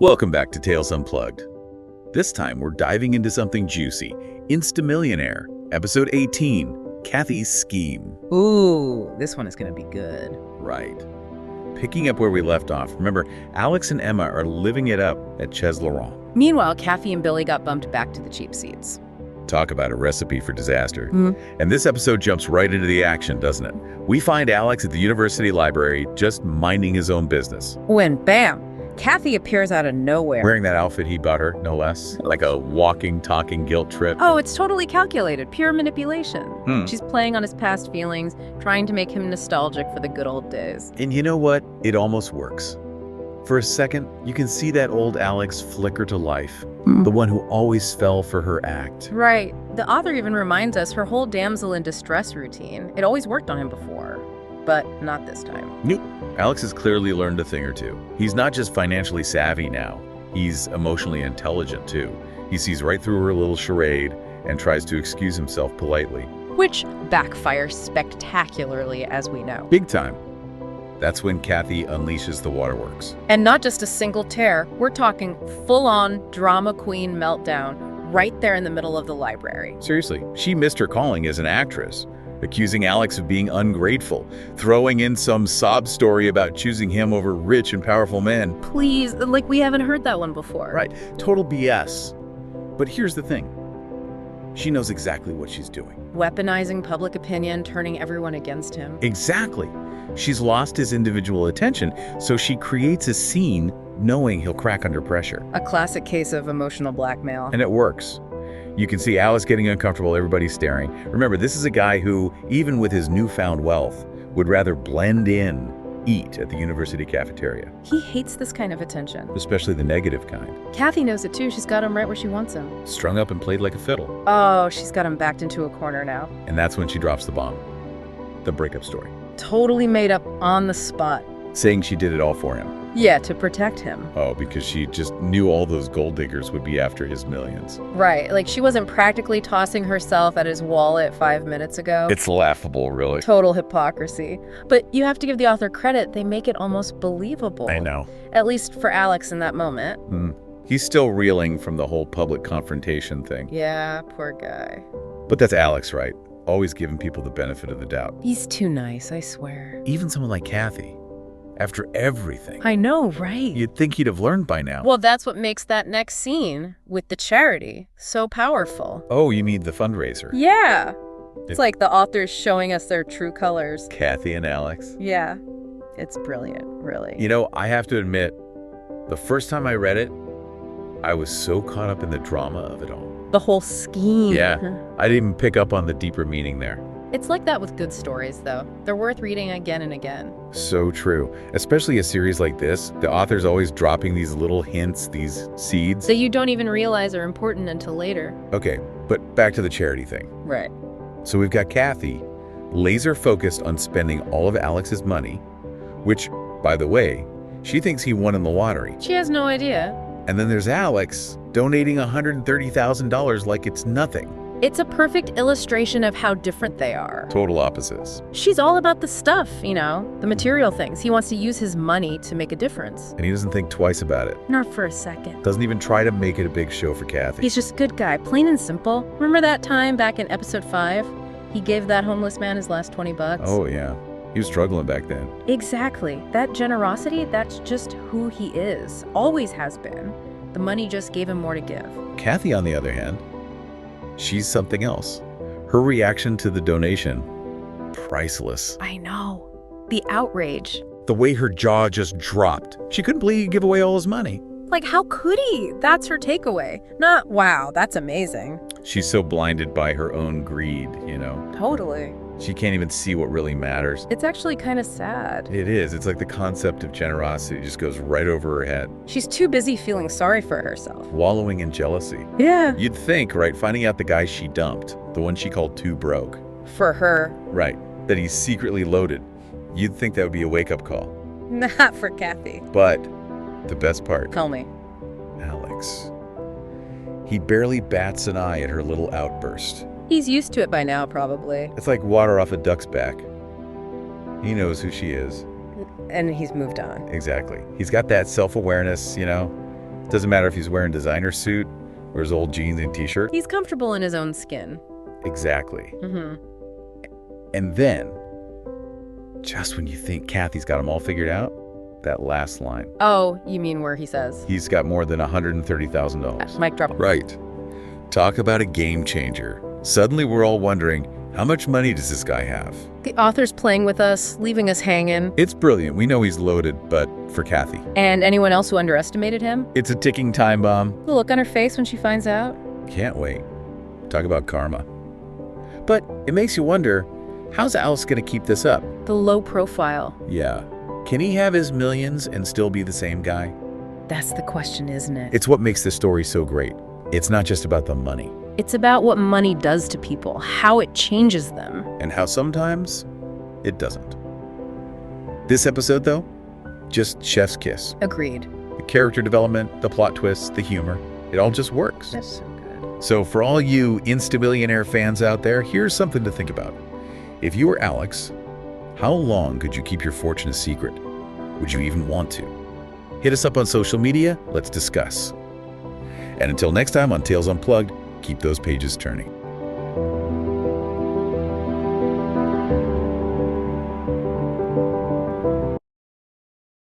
Welcome back to Tales Unplugged. This time we're diving into something juicy. Millionaire, episode 18, Kathy's Scheme. Ooh, this one is going to be good. Right. Picking up where we left off, remember, Alex and Emma are living it up at Chez Laurent. Meanwhile, Kathy and Billy got bumped back to the cheap seats. Talk about a recipe for disaster. And this episode jumps right into the action, doesn't it? We find Alex at the university library just minding his own business. When, bam, Kathy appears out of nowhere. Wearing that outfit he bought her, no less. Like a walking, talking guilt trip. Oh, it's totally calculated, pure manipulation. She's playing on his past feelings, trying to make him nostalgic for the good old days. And you know what? It almost works. For a second, you can see that old Alex flicker to life. The one who always fell for her act. Right. The author even reminds us her whole damsel in distress routine. It always worked on him before, but not this time. Nope. Alex has clearly learned a thing or two. He's not just financially savvy now. He's emotionally intelligent, too. He sees right through her little charade and tries to excuse himself politely. Which backfires spectacularly, as we know. Big time. That's when Kathy unleashes the waterworks. And not just a single tear, we're talking full-on drama queen meltdown right there in the middle of the library. Seriously, she missed her calling as an actress, accusing Alex of being ungrateful, throwing in some sob story about choosing him over rich and powerful men. Please, like we haven't heard that one before. Right, total BS. But here's the thing. She knows exactly what she's doing. Weaponizing public opinion, turning everyone against him. Exactly. She's lost his individual attention, so she creates a scene knowing he'll crack under pressure. A classic case of emotional blackmail. And it works. You can see Alice getting uncomfortable, everybody's staring. Remember, this is a guy who, even with his newfound wealth, would rather blend in, eat at the university cafeteria. He hates this kind of attention. Especially the negative kind. Kathy knows it too. She's got him right where she wants him. Strung up and played like a fiddle. Oh, she's got him backed into a corner now. And that's when she drops the bomb. The breakup story. Totally made up on the spot. Saying she did it all for him. Yeah, to protect him. Oh, because she just knew all those gold diggers would be after his millions. Right, like she wasn't practically tossing herself at his wallet 5 minutes ago. It's laughable, really. Total hypocrisy. But you have to give the author credit, they make it almost believable. I know. At least for Alex in that moment. He's still reeling from the whole public confrontation thing. Yeah, poor guy. But that's Alex, right? Always giving people the benefit of the doubt. He's too nice, I swear. Even someone like Kathy. After everything. I know, right? You'd think he'd have learned by now. Well, that's what makes that next scene with the charity so powerful. Oh, you mean the fundraiser? Yeah. It's like the author's showing us their true colors. Kathy and Alex. Yeah. It's brilliant, really. You know, I have to admit, the first time I read it, I was so caught up in the drama of it all. The whole scheme. Yeah, I didn't even pick up on the deeper meaning there. It's like that with good stories, though. They're worth reading again and again. So true. Especially a series like this, the author's always dropping these little hints, these seeds. That you don't even realize are important until later. Okay, but back to the charity thing. Right. So we've got Kathy, laser focused on spending all of Alex's money, which, by the way, she thinks he won in the lottery. She has no idea. And then there's Alex, donating $130,000 like it's nothing. It's a perfect illustration of how different they are. Total opposites. She's all about the stuff, the material things. He wants to use his money to make a difference. And he doesn't think twice about it. Not for a second. Doesn't even try to make it a big show for Kathy. He's just a good guy, plain and simple. Remember that time back in episode 5? He gave that homeless man his last $20? Oh, yeah. He was struggling back then. Exactly. That generosity, that's just who he is. Always has been. The money just gave him more to give. Kathy, on the other hand, she's something else. Her reaction to the donation, priceless. I know. The outrage. The way her jaw just dropped. She couldn't believe he'd give away all his money. Like, how could he? That's her takeaway. Not, wow, that's amazing. She's so blinded by her own greed, Totally. She can't even see what really matters. It's actually kind of sad. It is. It's like the concept of generosity just goes right over her head. She's too busy feeling sorry for herself. Wallowing in jealousy. Yeah. You'd think, right, finding out the guy she dumped, the one she called too broke. For her. Right, that he's secretly loaded. You'd think that would be a wake-up call. Not for Kathy. But the best part. Tell me. Alex. He barely bats an eye at her little outburst. He's used to it by now, probably. It's like water off a duck's back. He knows who she is. And he's moved on. Exactly. He's got that self-awareness, Doesn't matter if he's wearing designer suit or his old jeans and t-shirt. He's comfortable in his own skin. Exactly. Mm-hmm. And then, just when you think Kathy's got him all figured out, that last line. Oh, you mean where he says? He's got more than $130,000. Mic drop. Right. Talk about a game changer. Suddenly we're all wondering, how much money does this guy have? The author's playing with us, leaving us hanging. It's brilliant. We know he's loaded, but for Kathy. And anyone else who underestimated him? It's a ticking time bomb. The look on her face when she finds out. Can't wait. Talk about karma. But it makes you wonder, how's Alice going to keep this up? The low profile. Yeah. Can he have his millions and still be the same guy? That's the question, isn't it? It's what makes this story so great. It's not just about the money. It's about what money does to people, how it changes them. And how sometimes it doesn't. This episode, though, just chef's kiss. Agreed. The character development, the plot twists, the humor, it all just works. That's so good. So for all you Insta Millionaire fans out there, here's something to think about. If you were Alex, how long could you keep your fortune a secret? Would you even want to? Hit us up on social media, let's discuss. And until next time on Tales Unplugged, keep those pages turning.